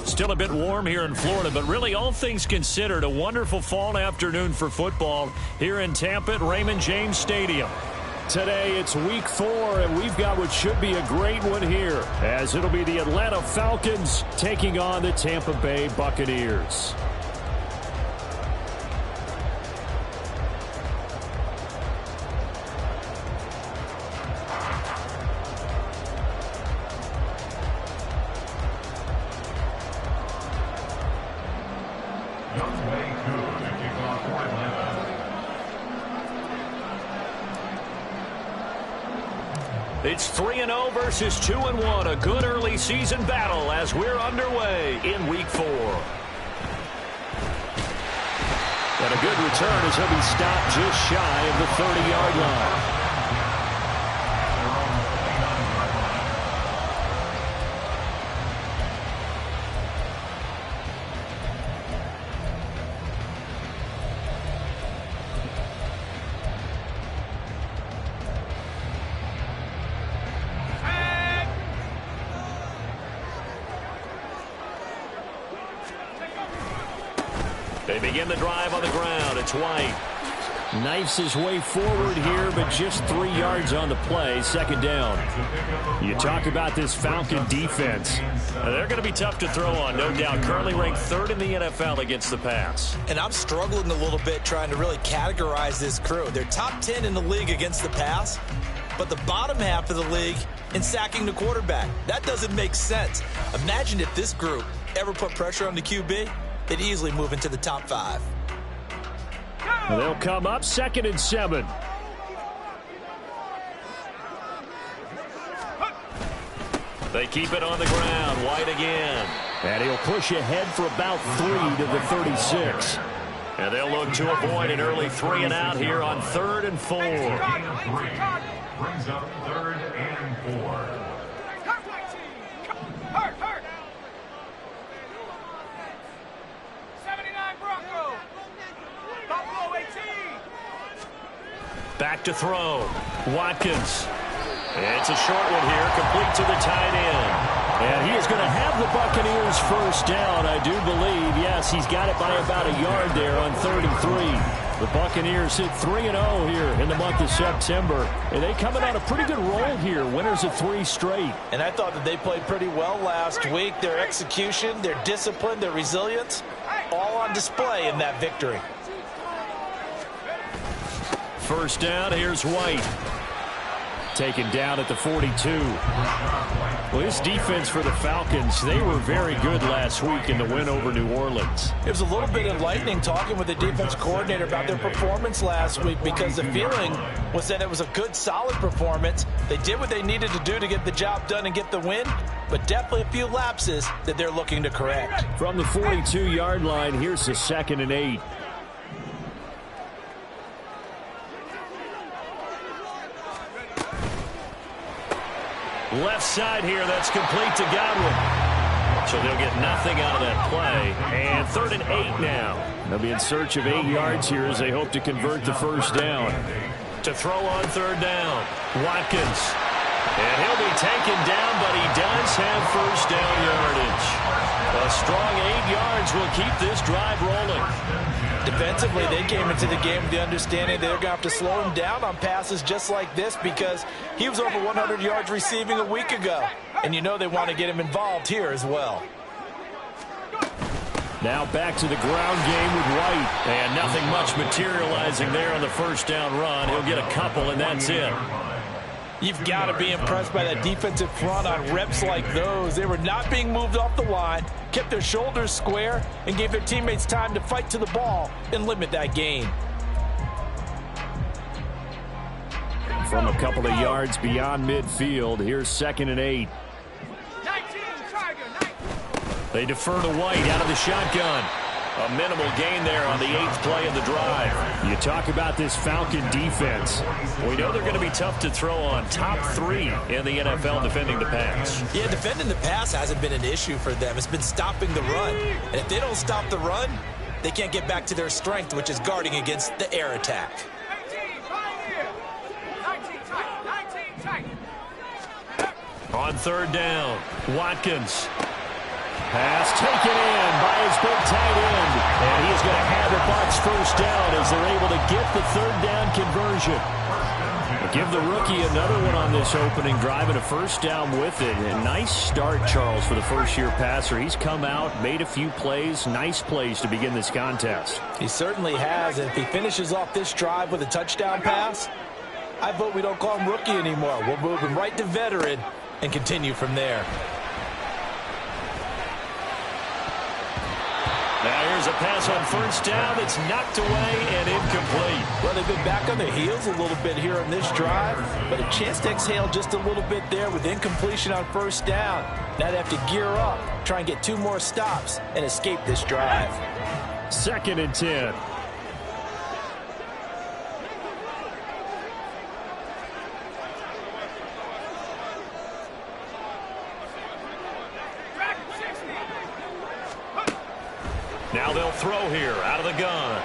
Still a bit warm here in Florida, but really all things considered, a wonderful fall afternoon for football here in Tampa at Raymond James Stadium. Today it's week 4, and we've got what should be a great one here, as it'll be the Atlanta Falcons taking on the Tampa Bay Buccaneers. It's 3-0 versus 2-1, a good early season battle as we're underway in week 4. And a good return as he'll be stopped just shy of the 30-yard line. They begin the drive on the ground. It's White. Knifes his way forward here, but just 3 yards on the play. Second down. You talk about this Falcon defense. They're going to be tough to throw on, no doubt. Currently ranked 3rd in the NFL against the pass. And I'm struggling a little bit trying to really categorize this crew. They're top 10 in the league against the pass, but the bottom half of the league in sacking the quarterback. That doesn't make sense. Imagine if this group ever put pressure on the QB. They'd easily move into the top 5. They'll come up 2nd and 7. They keep it on the ground. White again. And he'll push ahead for about 3 to the 36. And they'll look to avoid an early 3 and out here on 3rd and 4. Brings up 3rd and 4. Back to throw. Watkins. It's a short one here, complete to the tight end. And he is going to have the Buccaneers first down, I do believe. Yes, he's got it by about a yard there on 3rd and 3. The Buccaneers hit 3-0 here in the month of September. And they coming on a pretty good roll here, winners of 3 straight. And I thought that they played pretty well last week. Their execution, their discipline, their resilience, all on display in that victory. First down, here's White. Taken down at the 42. Well, this defense for the Falcons, they were very good last week in the win over New Orleans. It was a little bit enlightening talking with the defense coordinator about their performance last week, because the feeling was that it was a good, solid performance. They did what they needed to do to get the job done and get the win, but definitely a few lapses that they're looking to correct. From the 42-yard line, here's the 2nd and 8. Left side here, that's complete to Godwin. So they'll get nothing out of that play. And 3rd and 8 now. They'll be in search of 8 yards here as they hope to convert the first down. To throw on 3rd down, Watkins. And he'll be taken down, but he does have first down yardage. A strong 8 yards will keep this drive rolling. Defensively, they came into the game with the understanding they're going to have to slow him down on passes just like this, because he was over 100 yards receiving a week ago. And you know they want to get him involved here as well. Now back to the ground game with White. And nothing much materializing there on the first down run. He'll get a couple, and that's it. You've got to be impressed by that defensive front on reps like those. They were not being moved off the line, kept their shoulders square, and gave their teammates time to fight to the ball and limit that gain. From a couple of yards beyond midfield, here's 2nd and 8. They defer to White out of the shotgun. A minimal gain there on the 8th play of the drive. You talk about this Falcon defense. We know they're going to be tough to throw on. Top 3 in the NFL defending the pass. Yeah, defending the pass hasn't been an issue for them. It's been stopping the run. And if they don't stop the run, they can't get back to their strength, which is guarding against the air attack. On 3rd down, Watkins. Pass taken in by his big tight end. And he's going to have the Bucs first down as they're able to get the third down conversion. Give the rookie another one on this opening drive and a first down with it. A nice start, Charles, for the first-year passer. He's come out, made a few plays, nice plays to begin this contest. He certainly has. And if he finishes off this drive with a touchdown pass, I vote we don't call him rookie anymore. We'll move him right to veteran and continue from there. Now here's a pass on first down that's knocked away and incomplete. Well, they've been back on their heels a little bit here on this drive, but a chance to exhale just a little bit there with incompletion on first down. Now they have to gear up, try and get 2 more stops and escape this drive. 2nd and 10. Now they'll throw here out of the gun.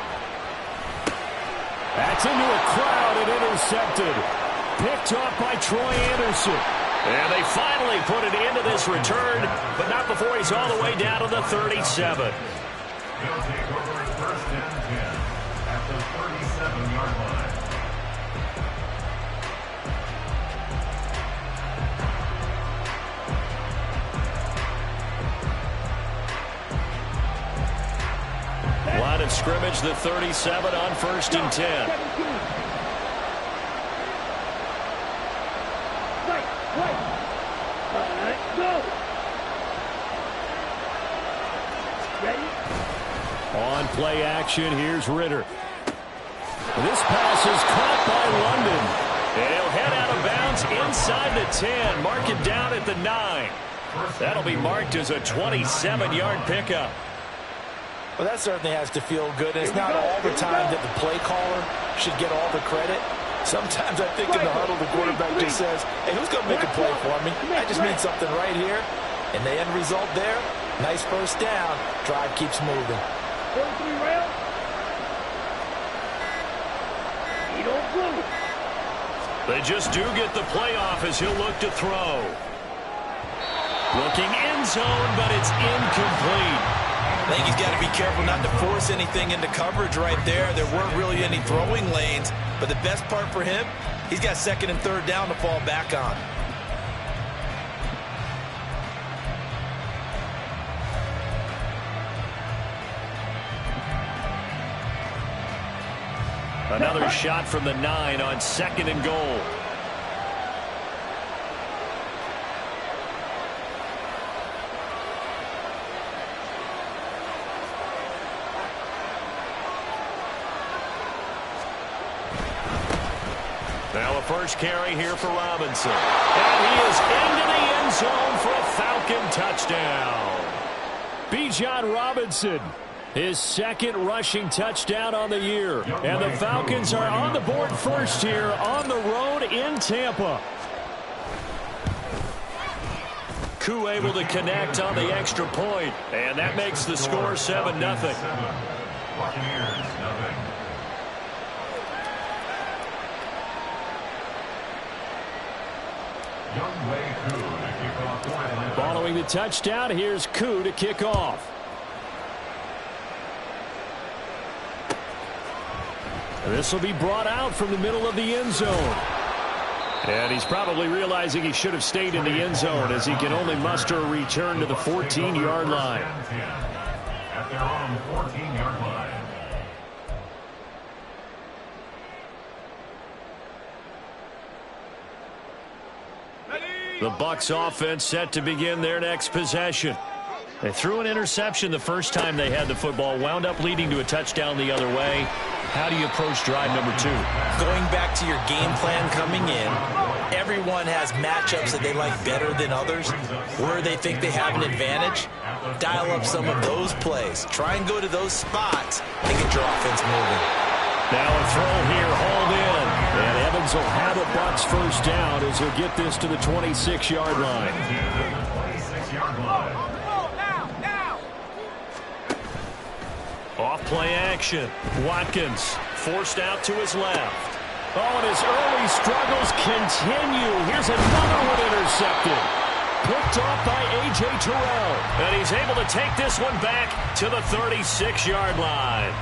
That's into a crowd and intercepted. Picked off by Troy Anderson. And they finally put it into this return, but not before he's all the way down to the 37. They'll take over 1st and 10 at the 37-yard line. Line of scrimmage, the 37 on 1st and 10. On play action, here's Ritter. This pass is caught by London. And he'll head out of bounds inside the 10. Mark it down at the 9. That'll be marked as a 27-yard pickup. Well, that certainly has to feel good. And it's not all the time that the play caller should get all the credit. Sometimes I think in the huddle, the quarterback just says, hey, who's going to make a play for me? I just need something right here. And the end result there, nice first down. Drive keeps moving. They just do get the playoff as he'll look to throw. Looking end zone, but it's incomplete. I think he's got to be careful not to force anything into coverage right there. There weren't really any throwing lanes, but the best part for him, he's got 2nd and 3rd down to fall back on. Another shot from the 9 on 2nd and goal. Now a first carry here for Robinson. And he is into the end zone for a Falcon touchdown. Bijan Robinson, his 2nd rushing touchdown on the year. And the Falcons are on the board first here on the road in Tampa. Koo able to connect on the extra point. And that makes the score 7-0. Buccaneers, nothing. Following the touchdown, here's Koo to kick off. This will be brought out from the middle of the end zone. And he's probably realizing he should have stayed in the end zone as he can only muster a return to the 14-yard line. At their own 14-yard line. The Bucs offense set to begin their next possession. They threw an interception the first time they had the football, wound up leading to a touchdown the other way. How do you approach drive number 2? Going back to your game plan coming in, everyone has matchups that they like better than others. Where they think they have an advantage, dial up some of those plays. Try and go to those spots and get your offense moving. Now a throw here, hauled in. And Evans will have a Bucs first down as he'll get this to the 26-yard line. 26-yard line. Off play action. Watkins forced out to his left. Oh, and his early struggles continue. Here's another one intercepted. Picked picked off by A.J. Terrell. And he's able to take this one back to the 36-yard line.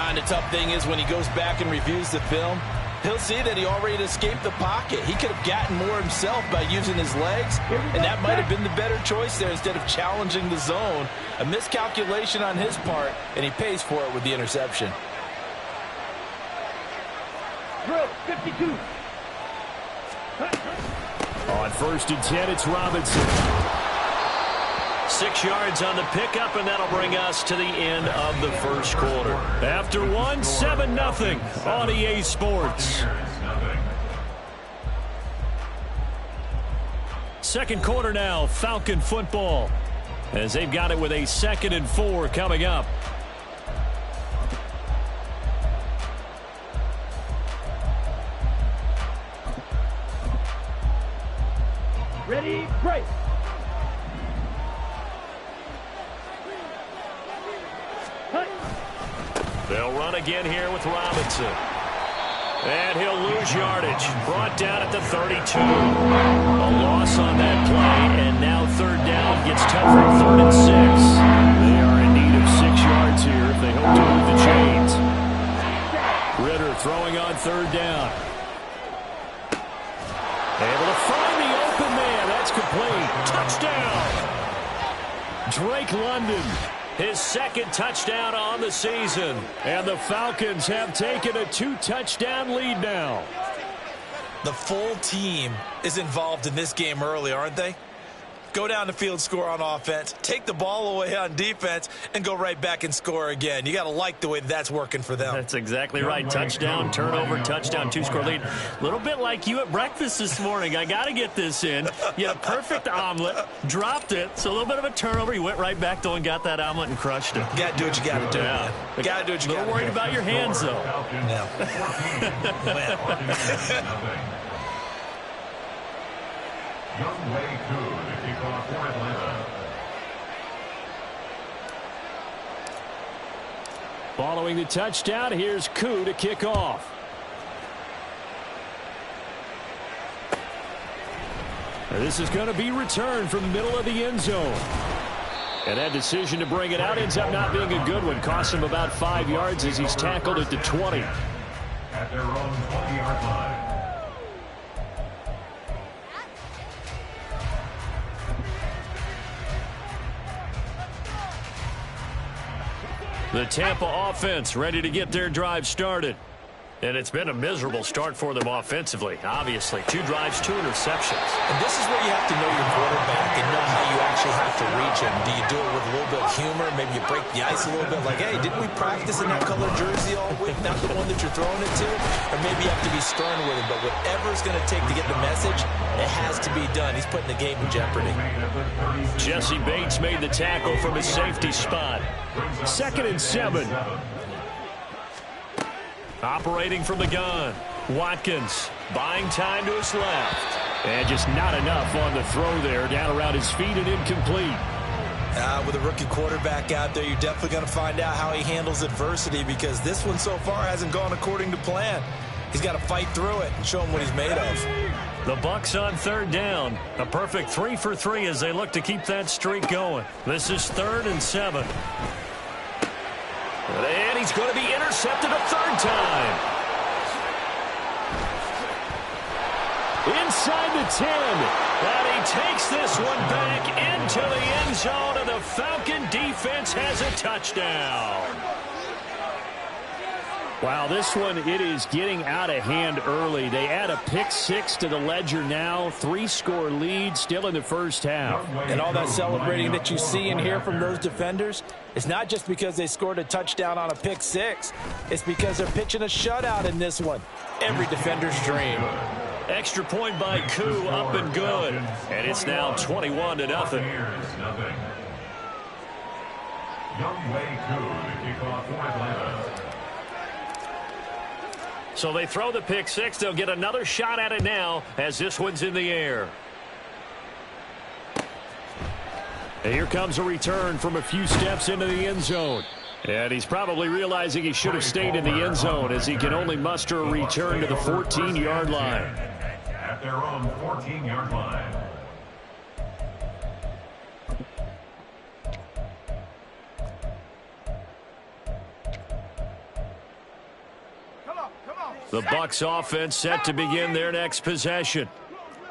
And the tough thing is when he goes back and reviews the film, he'll see that he already escaped the pocket. He could have gotten more himself by using his legs, and that might have been the better choice there instead of challenging the zone. A miscalculation on his part, and he pays for it with the interception. Drill 52. On 1st and 10, it's Robinson. 6 yards on the pickup, and that'll bring us to the end of the first quarter. After one, 7-0 on EA Sports. Second quarter now, Falcon football, as they've got it with a 2nd and 4 coming up. Ready, break. They'll run again here with Robinson. And he'll lose yardage. Brought down at the 32. A loss on that play, and now 3rd down gets tougher. 3rd and 6. They are in need of 6 yards here if they hope to move the chains. Ritter throwing on 3rd down. Able to find the open man. That's complete. Touchdown. Drake London. His 2nd touchdown on the season. And the Falcons have taken a 2-touchdown lead now. The full team is involved in this game early, aren't they? Go down the field, score on offense, take the ball away on defense, and go right back and score again. You got to like the way that's working for them. That's exactly right. Touchdown, turnover, touchdown, 2-score lead. A little bit like you at breakfast this morning. I got to get this in. You had a perfect omelet, dropped it, so a little bit of a turnover. You went right back, though, and got that omelet and crushed it. Got to do what you got to do. Yeah. Got to do what you got to do. A little worried about your hands, though. Yeah. Young Wei Koo to kick off for Atlanta. Following the touchdown, here's Koo to kick off. This is going to be returned from the middle of the end zone. And that decision to bring it out ends up not being a good one. Costs him about 5 yards as he's tackled at the 20. At their own 20-yard line. The Tampa offense ready to get their drive started. And it's been a miserable start for them offensively, obviously. 2 drives, 2 interceptions. And this is where you have to know your quarterback and know how you actually have to reach him. Do you do it with a little bit of humor? Maybe you break the ice a little bit like, hey, didn't we practice in that color jersey all week? Not the one that you're throwing it to? Or maybe you have to be stern with him. But whatever it's going to take to get the message, it has to be done. He's putting the game in jeopardy. Jesse Bates made the tackle from his safety spot. 2nd and 7. Operating from the gun. Watkins buying time to his left. And just not enough on the throw there. Down around his feet and incomplete. With a rookie quarterback out there, you're definitely going to find out how he handles adversity because this one so far hasn't gone according to plan. He's got to fight through it and show him what he's made of. The Bucs on 3rd down. A perfect 3 for 3 as they look to keep that streak going. This is 3rd and 7. And he's going to be intercepted a 3rd time. Inside the 10. And he takes this one back into the end zone, and the Falcon defense has a touchdown. Wow, this one, it is getting out of hand early. They add a pick-6 to the ledger now. 3-score lead still in the first half. And all that celebrating that you see and hear from those defenders, it's not just because they scored a touchdown on a pick-6. It's because they're pitching a shutout in this one. Every defender's dream. Extra point by Koo, up and good. And it's now 21-0. Young Wei Koo to kick off for Atlanta. So they throw the pick-6. They'll get another shot at it now as this one's in the air. And here comes a return from a few steps into the end zone. And he's probably realizing he should have stayed in the end zone as he can only muster a return to the 14-yard line. At their own 14-yard line. The Bucs offense set to begin their next possession.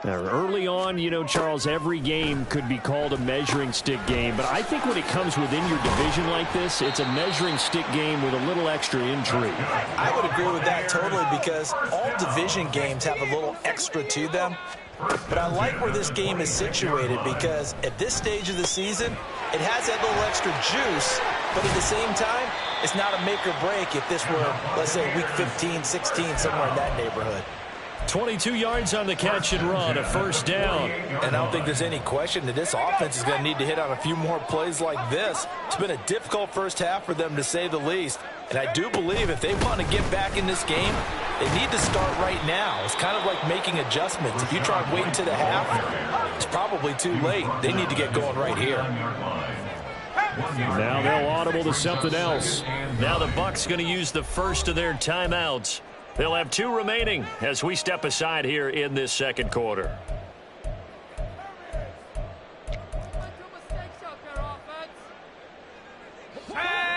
Now, early on, you know, Charles, every game could be called a measuring stick game, but I think when it comes within your division like this, it's a measuring stick game with a little extra intrigue. I would agree with that totally, because all division games have a little extra to them. But I like where this game is situated, because at this stage of the season, it has that little extra juice, but at the same time, it's not a make or break if this were, let's say, week 15, 16, somewhere in that neighborhood. 22 yards on the catch and run, a first down. And I don't think there's any question that this offense is going to need to hit on a few more plays like this. It's been a difficult first half for them, to say the least. And I do believe if they want to get back in this game, they need to start right now. It's kind of like making adjustments. If you try and wait until the half, it's probably too late. They need to get going right here. Now they'll audible to something else. Now the Bucs going to use the first of their timeouts. They'll have 2 remaining as we step aside here in this second quarter.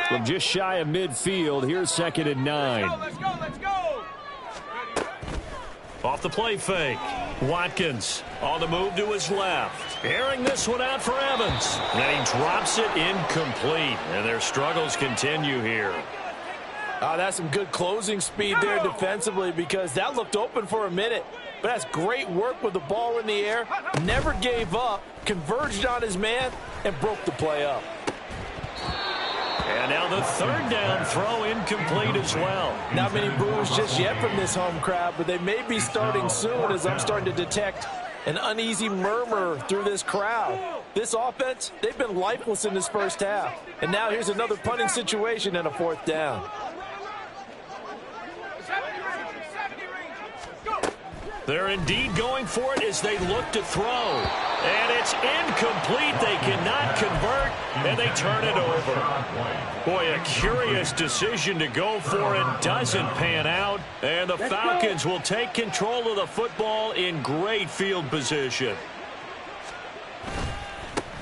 From just shy of midfield, here's 2nd and 9. Let's go. Off the play fake. Watkins on the move to his left. Airing this one out for Evans. And he drops it incomplete. And their struggles continue here. That's some good closing speed there defensively, because that looked open for a minute. But that's great work with the ball in the air. Never gave up, converged on his man, and broke the play up. And now the 3rd down throw incomplete as well. Not many boos just yet from this home crowd, but they may be starting soon, as I'm starting to detect an uneasy murmur through this crowd. This offense, they've been lifeless in this first half. And now here's another punting situation and a 4th down. They're indeed going for it as they look to throw. And it's incomplete. They cannot convert, and they turn it over. Boy, a curious decision to go for it. Doesn't pan out. And the Falcons will take control of the football in great field position.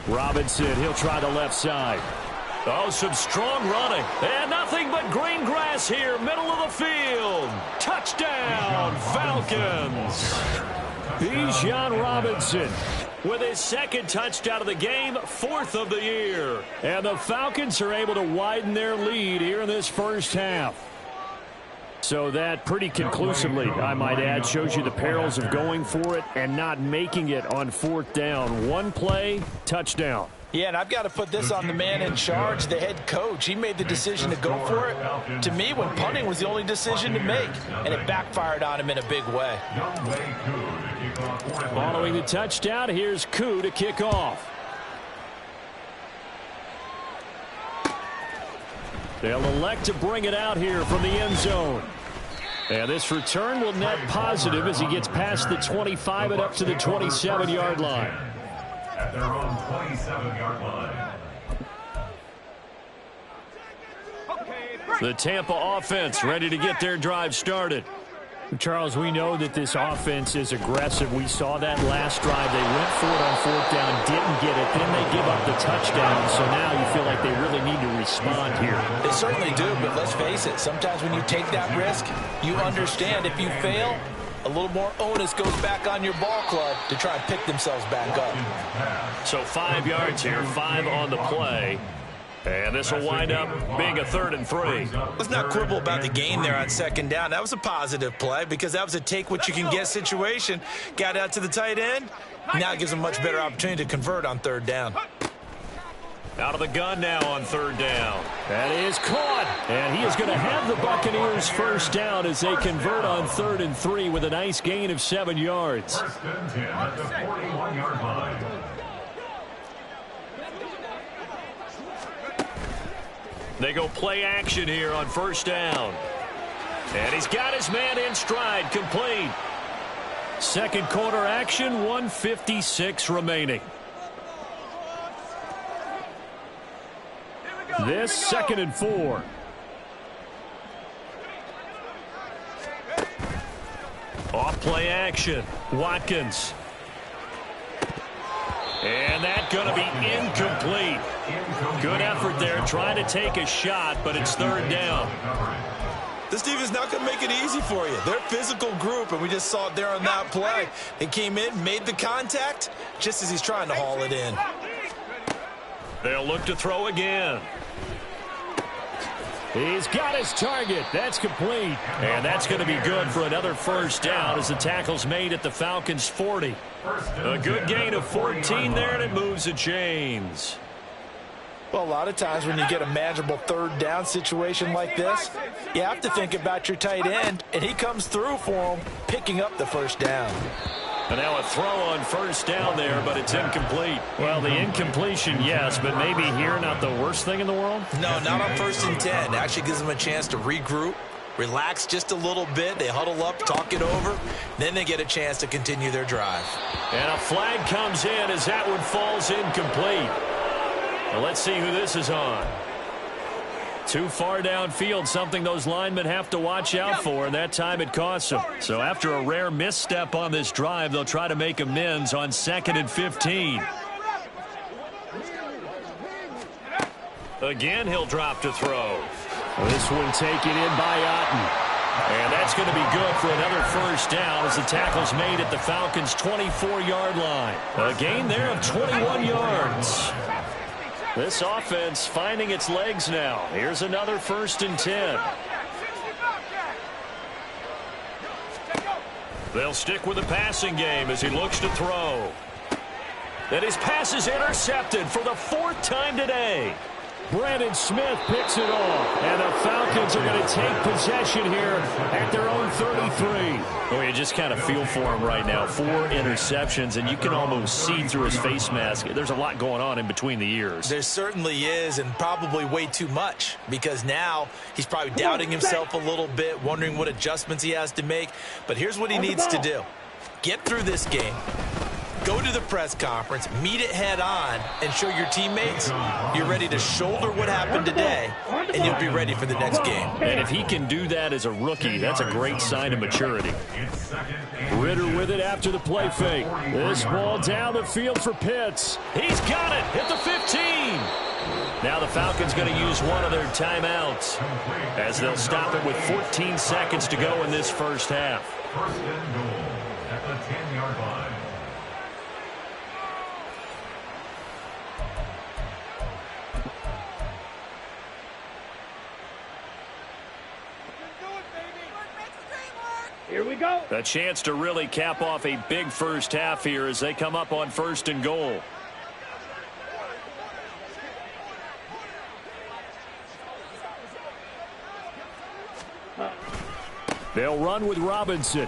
Robinson, he'll try the left side. Oh, some strong running. And nothing but green grass here, middle of the field. Touchdown, Falcons. Bijan Robinson with his 2nd touchdown of the game, 4th of the year. And the Falcons are able to widen their lead here in this first half. So that pretty conclusively, I might add, shows you the perils of going for it and not making it on 4th down. One play, touchdown. Yeah, and I've got to put this on the man in charge, the head coach. He made the decision to go for it. To me, when punting was the only decision to make, and it backfired on him in a big way. Following the touchdown, here's Koo to kick off. They'll elect to bring it out here from the end zone. And this return will net positive as he gets past the 25 and up to the 27-yard line. At their own 27-yard line. The Tampa offense ready to get their drive started. Charles, we know that this offense is aggressive. We saw that last drive. They went for it on 4th down, didn't get it. Then they give up the touchdown. So now you feel like they really need to respond here. They certainly do, but let's face it. Sometimes when you take that risk, you understand if you fail, a little more onus goes back on your ball club to try and pick themselves back up. So 5 yards here, 5 on the play. And this will wind up being a 3rd and 3. Let's not quibble about the gain there on 2nd down. That was a positive play, because that was a take-what-you-can-get situation. Got out to the tight end. Now it gives them a much better opportunity to convert on 3rd down. Out of the gun now on 3rd down. That is caught. And he is going to have the Buccaneers first down as they convert on 3rd and 3 with a nice gain of 7 yards. 1st and 10 at the 41-yard line. They go play action here on 1st down. And he's got his man in stride, complete. Second quarter action, 1:56 remaining. This 2nd and 4. Off play action. Watkins. And that's going to be incomplete. Good effort there trying to take a shot, but it's 3rd down. This defense not going to make it easy for you. They're a physical group, and we just saw it there on that play. He came in, made the contact, just as he's trying to haul it in. They'll look to throw again. He's got his target. That's complete. And that's going to be good for another first down as the tackle's made at the Falcons' 40. A good gain of 14 there, and it moves the chains. Well, a lot of times when you get a manageable third down situation like this, you have to think about your tight end, and he comes through for him, picking up the first down. And now a throw on first down there, but it's incomplete. Well, the incompletion, yes, but maybe here not the worst thing in the world? No, not on 1st and 10. It actually gives them a chance to regroup, relax just a little bit. They huddle up, talk it over. Then they get a chance to continue their drive. And a flag comes in as that one falls incomplete. Well, let's see who this is on. Too far downfield, something those linemen have to watch out for, and that time it costs them. So after a rare misstep on this drive, they'll try to make amends on 2nd and 15. Again, he'll drop to throw. This one taken in by Otten. And that's going to be good for another first down as the tackle's made at the Falcons' 24-yard line. A gain there of 21 yards. This offense finding its legs now. Here's another 1st and 10. They'll stick with the passing game as he looks to throw. And his pass is intercepted for the 4th time today. Brandon Smith picks it off, and the Falcons are going to take possession here at their own 33. Well, you just kind of feel for him right now. 4 interceptions, and you can almost see through his face mask. There's a lot going on in between the ears. There certainly is, and probably way too much, because now he's probably doubting himself a little bit, wondering what adjustments he has to make. But here's what he needs to do. Get through this game. Go to the press conference, meet it head on, and show your teammates you're ready to shoulder what happened today, and you'll be ready for the next game. And if he can do that as a rookie, that's a great sign of maturity. Ritter with it after the play fake. This ball down the field for Pitts. He's got it at the 15. Now the Falcons going to use one of their timeouts as they'll stop it with 14 seconds to go in this first half. 1st and goal at the 10-yard line. Here we go. A chance to really cap off a big first half here as they come up on 1st and goal. They'll run with Robinson.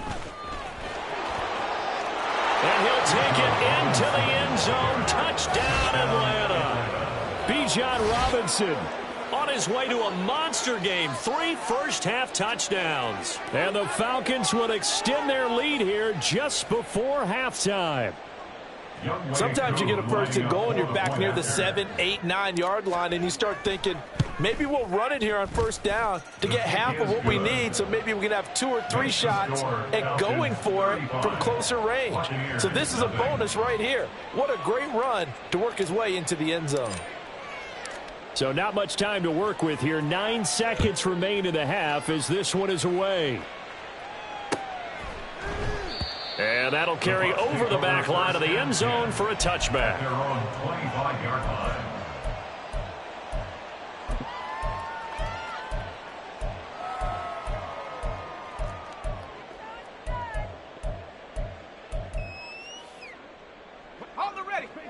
And he'll take it into the end zone. Touchdown, Atlanta. Bijan Robinson on his way to a monster game. 3 first-half touchdowns. And the Falcons will extend their lead here just before halftime. Sometimes you get a 1st and goal and you're back near the 7, 8, 9-yard line, and you start thinking, maybe we'll run it here on 1st down to get half of what we need, so maybe we can have 2 or 3 shots at going for it from closer range. So this is a bonus right here. What a great run to work his way into the end zone. So not much time to work with here. 9 seconds remain in the half as this one is away. And that'll carry over the back line of the end zone for a touchback. Their own 25-yard line.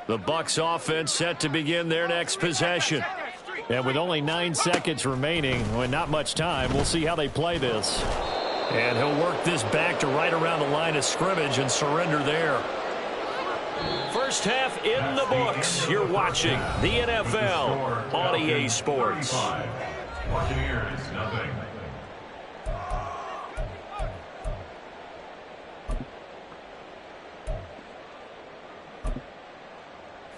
The Bucs offense set to begin their next possession. And with only 9 seconds remaining, and not much time, we'll see how they play this. And he'll work this back to right around the line of scrimmage and surrender there. First half in the books. You're watching the NFL on EA Sports. Buccaneers, nothing.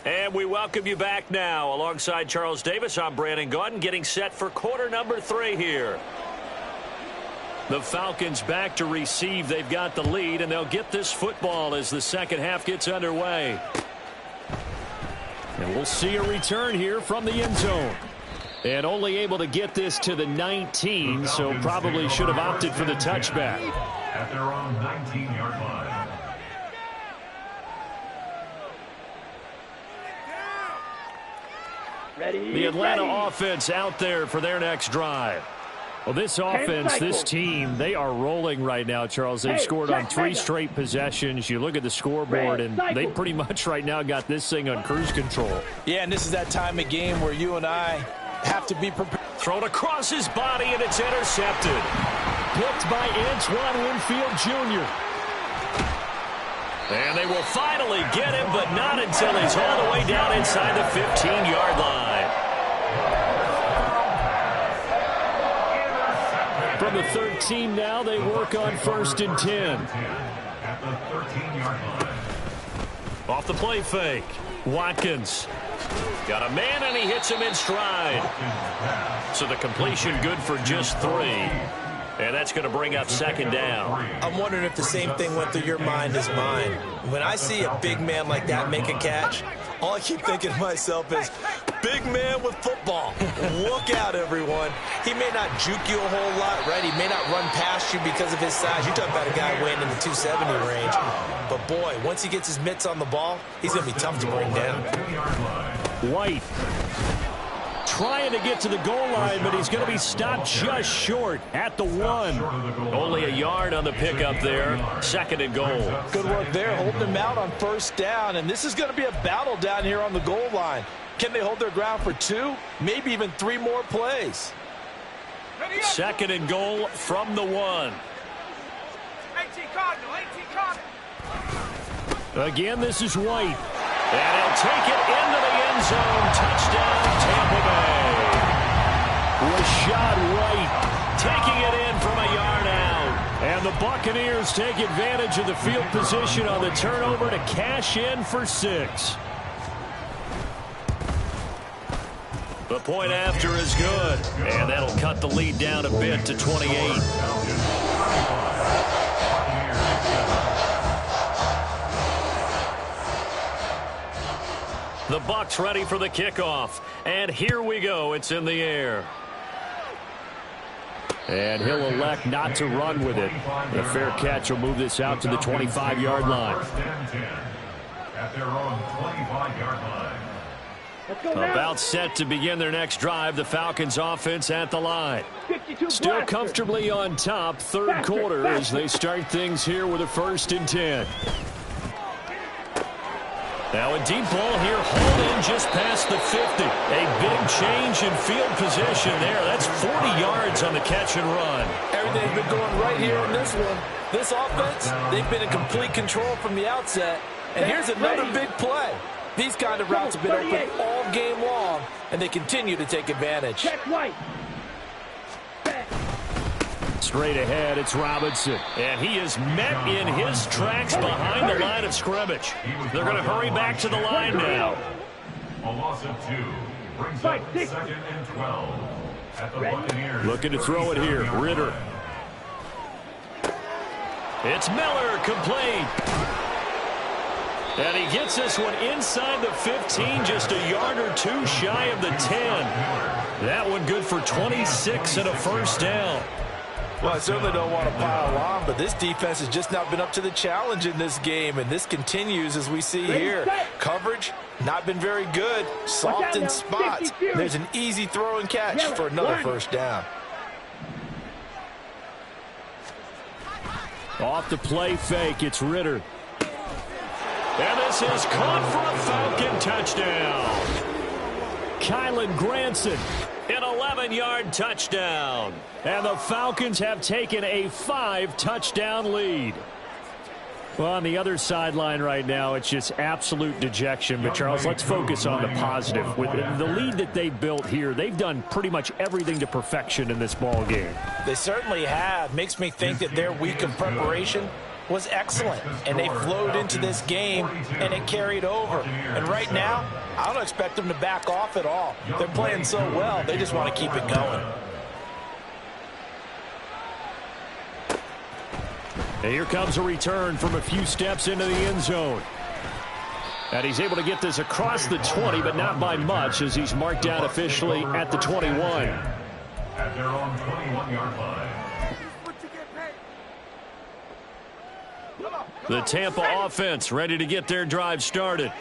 And we welcome you back now. Alongside Charles Davis, I'm Brandon Gaudin, getting set for quarter number 3 here. The Falcons back to receive. They've got the lead, and they'll get this football as the second half gets underway. And we'll see a return here from the end zone. And only able to get this to the 19, so probably should have opted for the touchback. At their own 19-yard line. The Atlanta offense out there for their next drive. Well, this offense, this team, they are rolling right now, Charles. They've scored on 3 straight possessions. You look at the scoreboard, and they pretty much right now got this thing on cruise control. Yeah, and this is that time of game where you and I have to be prepared. Thrown across his body, and it's intercepted. Picked by Antoine Winfield Jr. And they will finally get him, but not until he's all the way down inside the 15-yard line. From the 13 now, they work on 1st and 10. At the 13-yard line. Off the play fake. Watkins. Got a man, and he hits him in stride. So the completion good for just 3. And that's going to bring up 2nd down. I'm wondering if the same thing went through your mind as mine. When I see a big man like that make a catch, all I keep thinking to myself is, big man with football. Look out, everyone. He may not juke you a whole lot, right? He may not run past you because of his size. You're talking about a guy weighing in the 270 range. But, boy, once he gets his mitts on the ball, he's going to be tough to bring down. White trying to get to the goal line, but he's going to be stopped just short at the 1. Only a yard on the pickup there. 2nd and goal. Good work there, holding him out on 1st down. And this is going to be a battle down here on the goal line. Can they hold their ground for 2, maybe even 3 more plays? 2nd and goal from the 1. 18 Cardinal, 18 Cardinal. Again, this is White. And he'll take it into the end zone. Touchdown, Tampa Bay. Rashad White Taking it in from a yard out. And the Buccaneers take advantage of the field position on the turnover to cash in for 6. The point after is good. And that'll cut the lead down a bit to 28. The Bucs ready for the kickoff. And here we go. It's in the air. And he'll elect not to run with it. A fair catch will move this out to the 25-yard line. At their own 25-yard line. About set to begin their next drive. The Falcons offense at the line. Still comfortably on top, 3rd quarter as they start things here with a 1st and 10. Now a deep ball here, hauled in just past the 50. A big change in field position there. That's 40 yards on the catch and run. Everything's been going right here in this one. This offense, they've been in complete control from the outset. And here's another big play. These kind of routes have been open all game long, and they continue to take advantage. Check White. Straight ahead, it's Robinson. And he is met in his tracks behind the line of scrimmage. They're going to hurry back to the line now. A loss of 2 brings up 2nd and 12. At the Buccaneers. Looking to throw it here. Ritter. It's Miller, complete. And he gets this one inside the 15, just a yard or 2 shy of the 10. That one good for 26 and a 1st down. Well, I certainly don't want to pile on, but this defense has just not been up to the challenge in this game, and this continues as we see here. Coverage, not been very good. Soft in spots. There's an easy throw and catch for another 1st down. Off the play fake, it's Ritter. And this is caught for a Falcon touchdown. Kylan Granson. An 11-yard touchdown. And the Falcons have taken a 5-touchdown lead. Well, on the other sideline right now, it's just absolute dejection. But, Charles, let's focus on the positive. With the lead that they built here, they've done pretty much everything to perfection in this ball game. They certainly have. Makes me think that their week of preparation was excellent, and they flowed into this game, and it carried over. And right now, I don't expect them to back off at all. They're playing so well, they just want to keep it going. And here comes a return from a few steps into the end zone. And he's able to get this across the 20, but not by much, as he's marked down officially at the 21. At their own 21-yard line. The Tampa offense ready to get their drive started.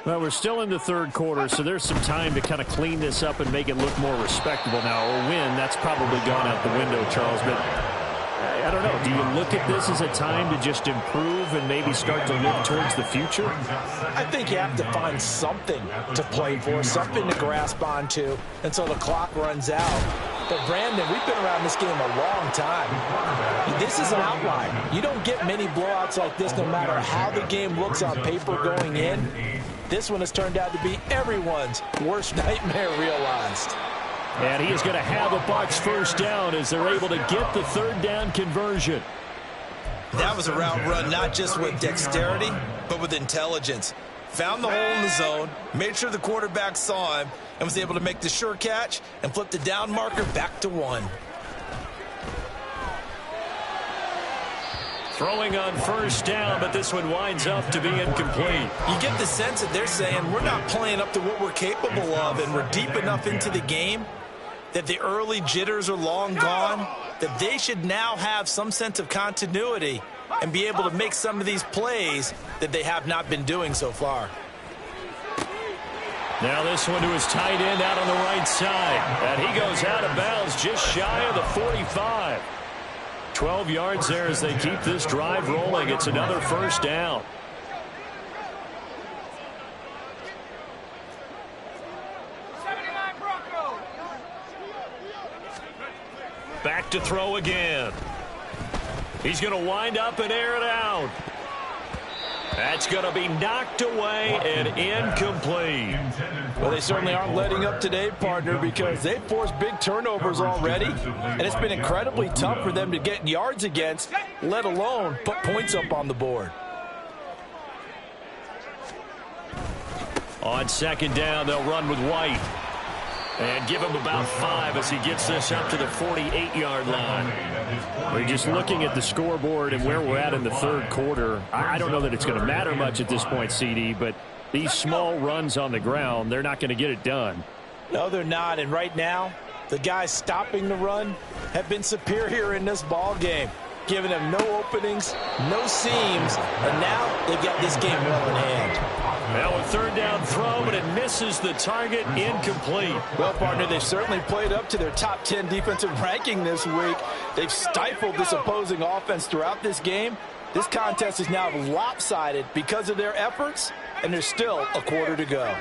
Well, we're still in the third quarter, so there's some time to kind of clean this up and make it look more respectable now. A win, that's probably gone out the window, Charles, but I don't know. Do you look at this as a time to just improve and maybe start to look towards the future? I think you have to find something to play for, something to grasp onto until the clock runs out. But, Brandon, we've been around this game a long time. This is an outlier. You don't get many blowouts like this no matter how the game looks on paper going in. This one has turned out to be everyone's worst nightmare realized. And he is going to have a Bucs first down as they're able to get the third down conversion. That was a route run not just with dexterity, but with intelligence. Found the hole in the zone, made sure the quarterback saw him, and was able to make the sure catch and flip the down marker back to 1. Throwing on first down, but this one winds up to be incomplete. You get the sense that they're saying we're not playing up to what we're capable of, and we're deep enough into the game that the early jitters are long gone, that they should now have some sense of continuity and be able to make some of these plays that they have not been doing so far. Now this one to his tight end out on the right side. And he goes out of bounds just shy of the 45. 12 yards there as they keep this drive rolling. It's another first down. Back to throw again. He's going to wind up and air it out. That's going to be knocked away and incomplete. Well, they certainly aren't letting up today, partner, because they've forced big turnovers already, and it's been incredibly tough for them to get yards against, let alone put points up on the board. On second down, they'll run with White. And give him about 5 as he gets this up to the 48-yard line. We're just looking at the scoreboard and where we're at in the third quarter. I don't know that it's going to matter much at this point, CD, but these small runs on the ground, they're not going to get it done. No, they're not. And right now, the guys stopping the run have been superior in this ball game, giving them no openings, no seams, and now they've got this game well in hand. Now a third down throw, but it misses the target, incomplete. Well, partner, they've certainly played up to their top 10 defensive ranking this week. They've stifled this opposing offense throughout this game. This contest is now lopsided because of their efforts, and there's still a quarter to go.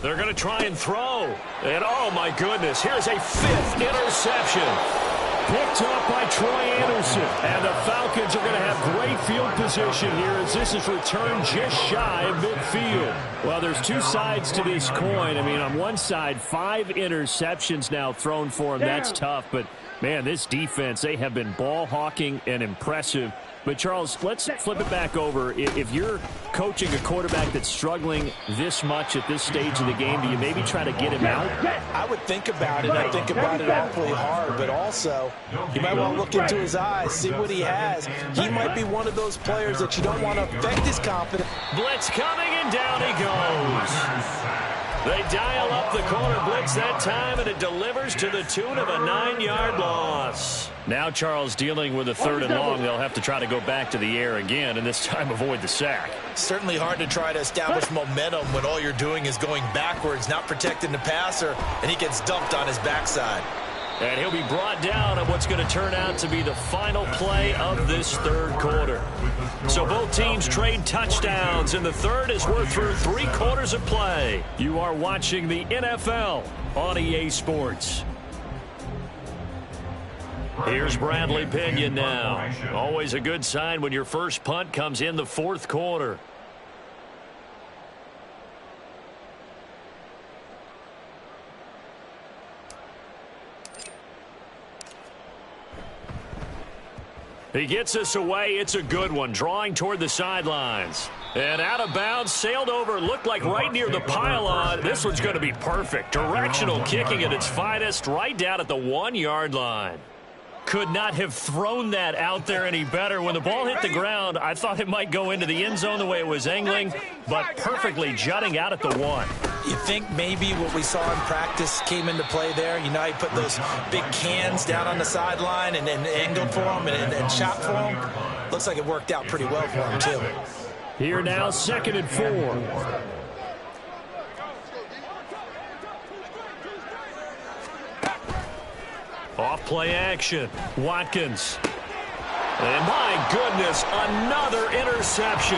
They're going to try and throw. And, oh, my goodness, here's a 5th interception. Picked up by Troy Anderson. And the Falcons are going to have great field position here as this is returned just shy of midfield. Well, there's two sides to this coin. I mean, on one side, 5 interceptions now thrown for him. That's tough. But, man, this defense, they have been ball hawking and impressive. But, Charles, let's flip it back over. If you're coaching a quarterback that's struggling this much at this stage of the game, do you maybe try to get him out? I would think about it. I think about it awfully hard. But also, you might want to look into his eyes, see what he has. He might be one of those players that you don't want to affect his confidence. Blitz coming, and down he goes. They dial up the corner blitz that time, and it delivers to the tune of a 9-yard loss. Now Charles dealing with a 3rd and long. They'll have to try to go back to the air again, and this time avoid the sack. Certainly hard to try to establish momentum when all you're doing is going backwards, not protecting the passer, and he gets dumped on his backside. And he'll be brought down on what's going to turn out to be the final play of this third quarter. So both teams trade touchdowns, and the third as we're through 3 quarters of play. You are watching the NFL on EA Sports. Here's Bradley Pinion now. Always a good sign when your first punt comes in the 4th quarter. He gets us away. It's a good one. Drawing toward the sidelines. And out of bounds, sailed over, looked like right near the pylon. This one's going to be perfect. Directional kicking at its finest, right down at the 1-yard line. could not have thrown that out there any better. When the ball hit the ground, I thought it might go into the end zone the way it was angling, but perfectly jutting out at the 1. You think maybe what we saw in practice came into play there? You know, he put those big cans down on the sideline and angled for him and shot for him. Looks like it worked out pretty well for him, too. Here now, 2nd and 4. Off play action. Watkins. And my goodness, another interception.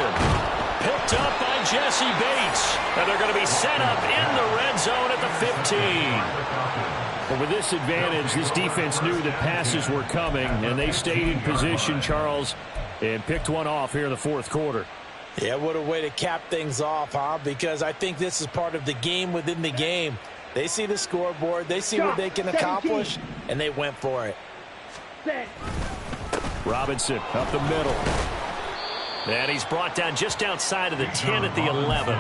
Picked up by Jesse Bates. And they're going to be set up in the red zone at the 15. But with this advantage, this defense knew that passes were coming, and they stayed in position, Charles, and picked one off here in the 4th quarter. Yeah, what a way to cap things off, huh? Because I think this is part of the game within the game. They see the scoreboard, they see what they can accomplish, and they went for it. Robinson up the middle. And he's brought down just outside of the 10 at the 11.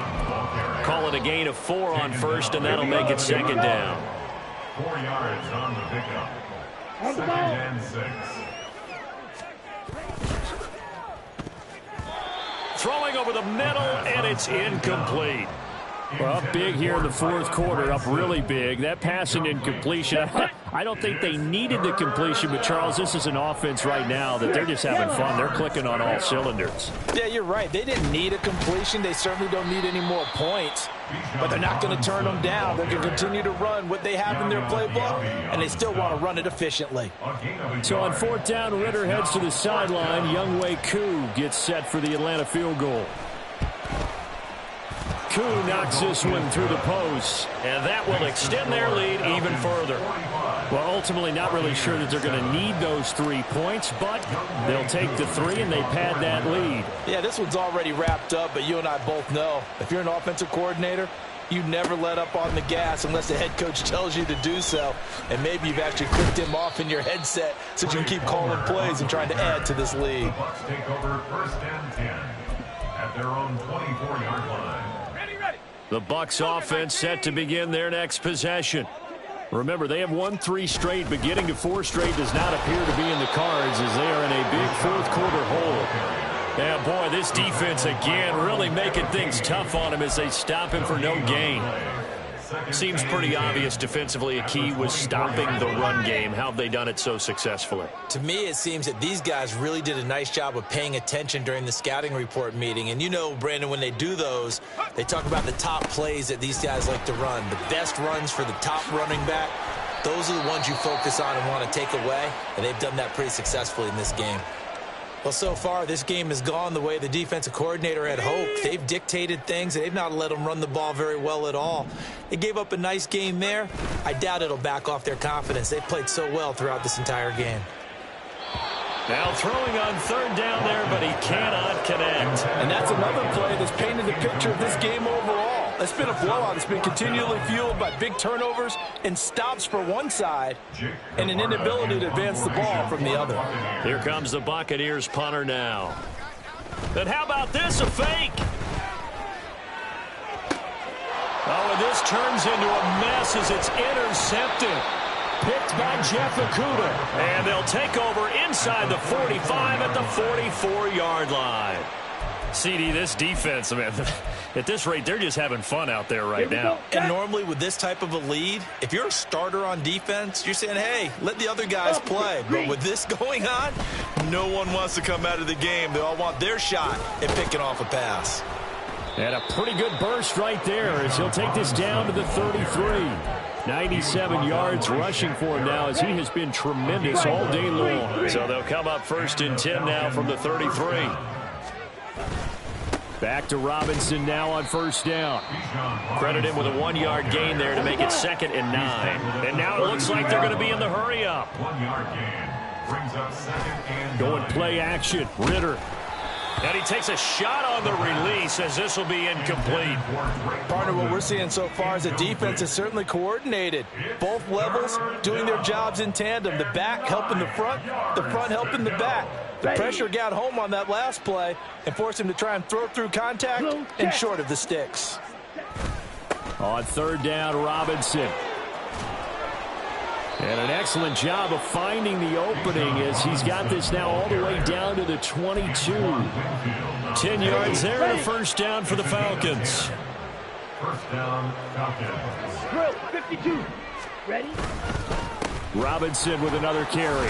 Call it a gain of 4 on first, and that'll make it 2nd down. 4 yards on the pickup. 2nd and 6. Throwing over the middle, and it's incomplete. Well, up big here in the 4th quarter, up really big. That pass and incompletion, I don't think they needed the completion, but, Charles, this is an offense right now that they're just having fun. They're clicking on all cylinders. Yeah, you're right. They didn't need a completion. They certainly don't need any more points, but they're not going to turn them down. They're going to continue to run what they have in their playbook, and they still want to run it efficiently. So on 4th down, Ritter heads to the sideline. Younghoe Koo gets set for the Atlanta field goal. Koo knocks this one through the post. And that will extend their lead even further. Well, ultimately not really sure that they're going to need those 3 points, but they'll take the 3 and they pad that lead. Yeah, this one's already wrapped up, but you and I both know if you're an offensive coordinator, you never let up on the gas unless the head coach tells you to do so. And maybe you've actually clicked him off in your headset so you can keep calling plays and trying to add to this lead. The Bucs take over 1st and 10 at their own 24-yard line. The Bucs offense set to begin their next possession. Remember, they have won 3 straight, but getting to 4 straight does not appear to be in the cards as they are in a big 4th quarter hole. Yeah, boy, this defense again really making things tough on him as they stop him for no gain. Seems pretty obvious defensively a key was stopping the run game. How have they done it so successfully? To me, it seems that these guys really did a nice job of paying attention during the scouting report meeting. And you know, Brandon, when they do those, they talk about the top plays that these guys like to run. The best runs for the top running back, those are the ones you focus on and want to take away. And they've done that pretty successfully in this game. Well, so far, this game has gone the way the defensive coordinator had hoped. They've dictated things, and they've not let them run the ball very well at all. They gave up a nice game there. I doubt it'll back off their confidence. They've played so well throughout this entire game. Now throwing on 3rd down there, but he cannot connect. And that's another play that's painted the picture of this game overall. It's been a blowout. It's been continually fueled by big turnovers and stops for one side and an inability to advance the ball from the other. Here comes the Buccaneers punter now. And how about this, a fake? Oh, and this turns into a mess as it's intercepted. Picked by Jeff Okudah. And they'll take over inside the 45 at the 44-yard line. CD, this defense, man, at this rate, they're just having fun out there right now. And normally with this type of a lead, if you're a starter on defense, you're saying, hey, let the other guys play. But with this going on, no one wants to come out of the game. They all want their shot at picking off a pass. And a pretty good burst right there as he'll take this down to the 33. 97 yards rushing for him now as he has been tremendous all day long. So they'll come up 1st and 10 now from the 33. Back to Robinson now on 1st down. Credit him with a 1-yard gain there to make it 2nd and 9. And now it looks like they're going to be in the hurry up. 1-yard gain brings up 2nd and Going play action. Ritter. And he takes a shot on the release as this will be incomplete. Partner, what we're seeing so far is the defense is certainly coordinated. Both levels doing their jobs in tandem. The back helping the front helping the back. The pressure got home on that last play and forced him to try and throw through contact and short of the sticks. On 3rd down, Robinson. And an excellent job of finding the opening as he's got this now all the way down to the 22. 10 yards there and a first down for the Falcons. First down, Falcons. Drill, 52. Ready? Robinson with another carry.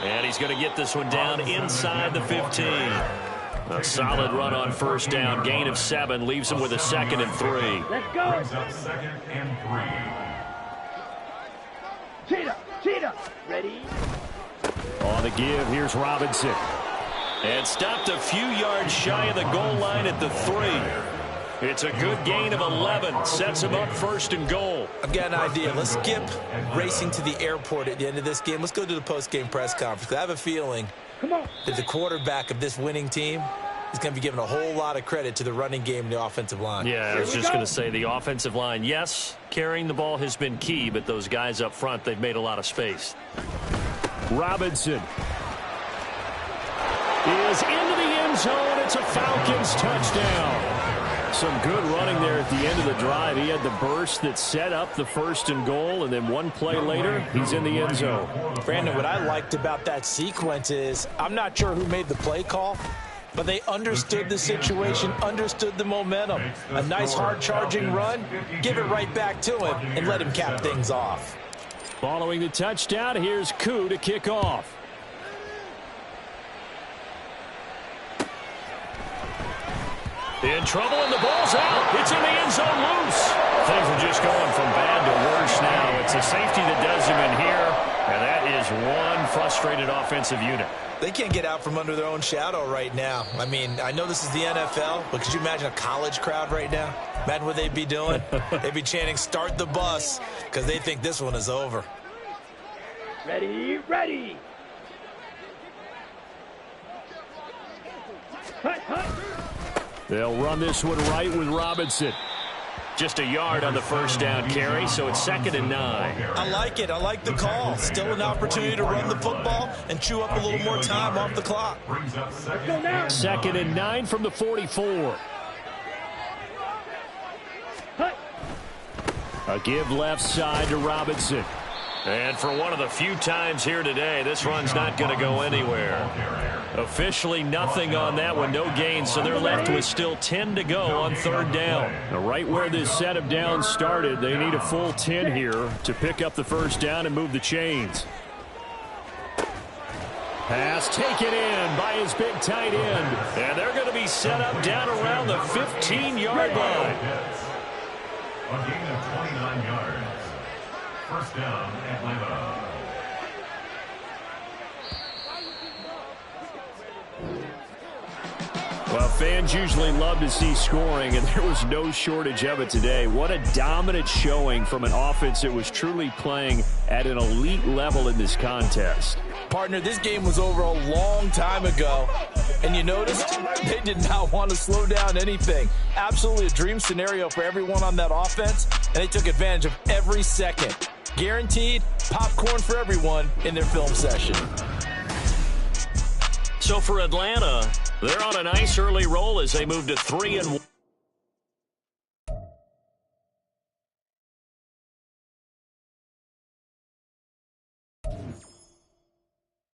And he's going to get this one down inside the 15. A solid run on first down. Gain of 7 leaves him with a 2nd and 3. Let's go. Brings up 2nd and 3. Cheetah. Ready? On the give, here's Robinson. And stopped a few yards shy of the goal line at the 3. It's a good gain of 11. Sets him up 1st and goal. I've got an idea. Let's skip racing to the airport at the end of this game. Let's go to the post-game press conference. I have a feeling that the quarterback of this winning team is going to be given a whole lot of credit to the running game and the offensive line. Yeah, I was just going to say the offensive line, yes, carrying the ball has been key, but those guys up front, they've made a lot of space. Robinson is into the end zone. It's a Falcons touchdown. Some good running there at the end of the drive. He had the burst that set up the 1st and goal, and then one play later, he's in the end zone. Brandon, what I liked about that sequence is I'm not sure who made the play call, but they understood the situation, understood the momentum. A nice hard-charging run, give it right back to him, and let him cap things off. Following the touchdown, here's Koo to kick off. In trouble, and the ball's out. It's in the end zone loose. Things are just going from bad to worse now. It's a safety that does him in here, and that is one frustrated offensive unit. They can't get out from under their own shadow right now. I mean, I know this is the NFL, but could you imagine a college crowd right now? Imagine what they'd be doing. They'd be chanting, "Start the bus," because they think this one is over. Ready? Hut. They'll run this one right with Robinson. Just a yard on the first down carry, so it's 2nd and 9. I like it. I like the call. Still an opportunity to run the football and chew up a little more time off the clock. Brings up Let's go now. 2nd and 9 from the 44. Hut. A give left side to Robinson. And for one of the few times here today, this run's not going to go anywhere. Officially nothing on that one, no gain, so they're left with still 10 to go on 3rd down. Now, right where this set of downs started, they need a full 10 here to pick up the first down and move the chains. Pass taken in by his big tight end. And they're going to be set up down around the 15-yard line. a gain of 29 yards. First down, Atlanta. Well, fans usually love to see scoring, and there was no shortage of it today. What a dominant showing from an offense that was truly playing at an elite level in this contest. Partner, this game was over a long time ago, and you noticed they did not want to slow down anything. Absolutely a dream scenario for everyone on that offense, and they took advantage of every second. Guaranteed popcorn for everyone in their film session. So for Atlanta, they're on a nice early roll as they move to 3-1.